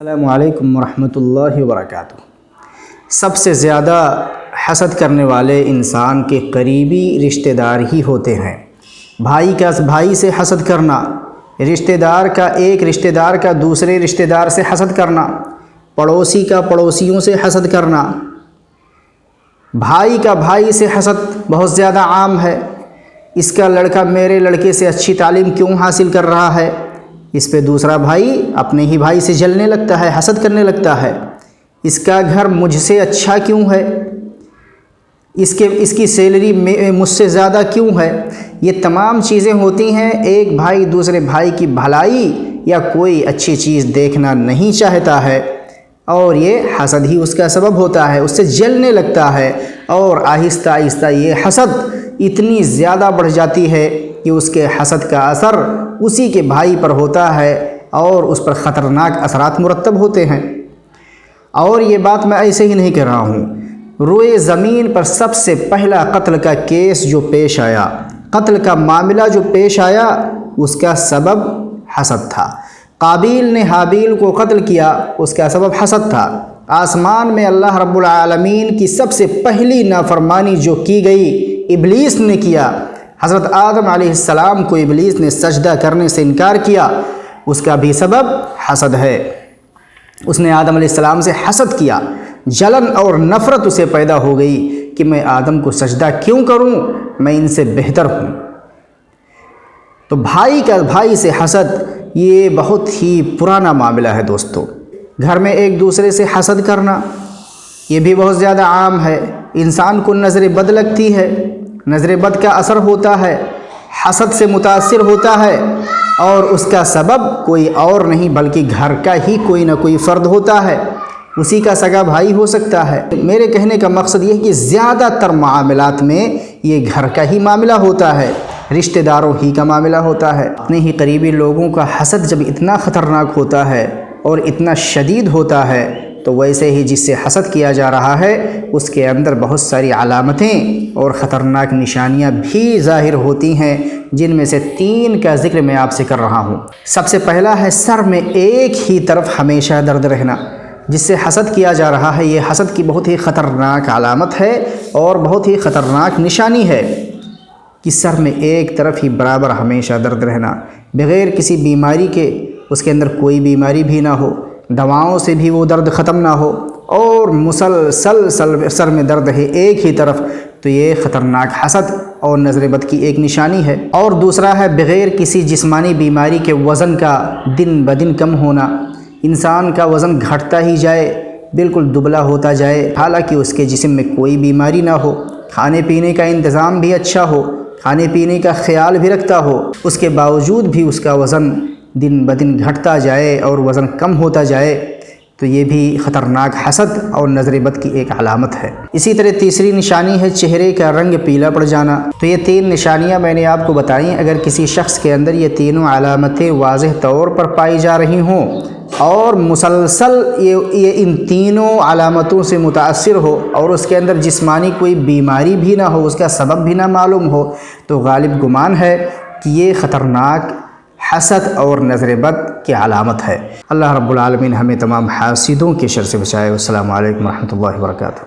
السلام علیکم ورحمۃ اللہ وبرکاتہ۔ سب سے زیادہ حسد کرنے والے انسان کے قریبی رشتہ دار ہی ہوتے ہیں۔ بھائی کا بھائی سے حسد کرنا، رشتہ دار کا ایک رشتہ دار کا دوسرے رشتہ دار سے حسد کرنا، پڑوسی کا پڑوسیوں سے حسد کرنا، بھائی کا بھائی سے حسد بہت زیادہ عام ہے۔ اس کا لڑکا میرے لڑکے سے اچھی تعلیم کیوں حاصل کر رہا ہے؟ اس پہ دوسرا بھائی اپنے ہی بھائی سے جلنے لگتا ہے، حسد کرنے لگتا ہے۔ اس کا گھر مجھ سے اچھا کیوں ہے؟ اس کی سیلری مجھ سے زیادہ کیوں ہے؟ یہ تمام چیزیں ہوتی ہیں، ایک بھائی دوسرے بھائی کی بھلائی یا کوئی اچھی چیز دیکھنا نہیں چاہتا ہے، اور یہ حسد ہی اس کا سبب ہوتا ہے، اس سے جلنے لگتا ہے، اور آہستہ آہستہ یہ حسد اتنی زیادہ بڑھ جاتی ہے کہ اس کے حسد کا اثر اسی کے بھائی پر ہوتا ہے، اور اس پر خطرناک اثرات مرتب ہوتے ہیں۔ اور یہ بات میں ایسے ہی نہیں کہہ رہا ہوں، روئے زمین پر سب سے پہلا قتل کا کیس جو پیش آیا، قتل کا معاملہ جو پیش آیا، اس کا سبب حسد تھا۔ قابیل نے حابیل کو قتل کیا، اس کا سبب حسد تھا۔ آسمان میں اللہ رب العالمین کی سب سے پہلی نافرمانی جو کی گئی، ابلیس نے کیا۔ حضرت آدم علیہ السلام کو ابلیس نے سجدہ کرنے سے انکار کیا، اس کا بھی سبب حسد ہے۔ اس نے آدم علیہ السلام سے حسد کیا، جلن اور نفرت اسے پیدا ہو گئی کہ میں آدم کو سجدہ کیوں کروں، میں ان سے بہتر ہوں۔ تو بھائی کا بھائی سے حسد یہ بہت ہی پرانا معاملہ ہے دوستو۔ گھر میں ایک دوسرے سے حسد کرنا یہ بھی بہت زیادہ عام ہے۔ انسان کو نظر بد لگتی ہے، نظر بد کا اثر ہوتا ہے، حسد سے متاثر ہوتا ہے، اور اس کا سبب کوئی اور نہیں بلکہ گھر کا ہی کوئی نہ کوئی فرد ہوتا ہے، اسی کا سگا بھائی ہو سکتا ہے۔ میرے کہنے کا مقصد یہ ہے کہ زیادہ تر معاملات میں یہ گھر کا ہی معاملہ ہوتا ہے، رشتہ داروں ہی کا معاملہ ہوتا ہے۔ اپنے ہی قریبی لوگوں کا حسد جب اتنا خطرناک ہوتا ہے اور اتنا شدید ہوتا ہے، تو ویسے ہی جس سے حسد کیا جا رہا ہے اس کے اندر بہت ساری علامتیں اور خطرناک نشانیاں بھی ظاہر ہوتی ہیں، جن میں سے 3 کا ذکر میں آپ سے کر رہا ہوں۔ سب سے پہلا ہے سر میں ایک ہی طرف ہمیشہ درد رہنا۔ جس سے حسد کیا جا رہا ہے، یہ حسد کی بہت ہی خطرناک علامت ہے اور بہت ہی خطرناک نشانی ہے کہ سر میں ایک طرف ہی برابر ہمیشہ درد رہنا، بغیر کسی بیماری کے، اس کے اندر کوئی بیماری بھی نہ ہو، دواؤں سے بھی وہ درد ختم نہ ہو، اور مسلسل سر میں درد ہے ایک ہی طرف، تو یہ خطرناک حسد اور نظر بد کی ایک نشانی ہے۔ اور دوسرا ہے بغیر کسی جسمانی بیماری کے وزن کا دن بدن کم ہونا، انسان کا وزن گھٹتا ہی جائے، بالکل دبلا ہوتا جائے، حالانکہ اس کے جسم میں کوئی بیماری نہ ہو، کھانے پینے کا انتظام بھی اچھا ہو، کھانے پینے کا خیال بھی رکھتا ہو، اس کے باوجود بھی اس کا وزن دن بدن گھٹتا جائے اور وزن کم ہوتا جائے، تو یہ بھی خطرناک حسد اور نظر بد کی ایک علامت ہے۔ اسی طرح تیسری نشانی ہے چہرے کا رنگ پیلا پڑ جانا۔ تو یہ 3 نشانیاں میں نے آپ کو بتائیں، اگر کسی شخص کے اندر یہ تینوں علامتیں واضح طور پر پائی جا رہی ہوں اور مسلسل یہ ان تینوں علامتوں سے متاثر ہو، اور اس کے اندر جسمانی کوئی بیماری بھی نہ ہو، اس کا سبب بھی نہ معلوم ہو، تو غالب گمان ہے کہ یہ خطرناک حسد اور نظر بد کی علامت ہے۔ اللہ رب العالمین ہمیں تمام حاسدوں کے شر سے بچائے۔ والسلام علیکم ورحمۃ اللہ وبرکاتہ۔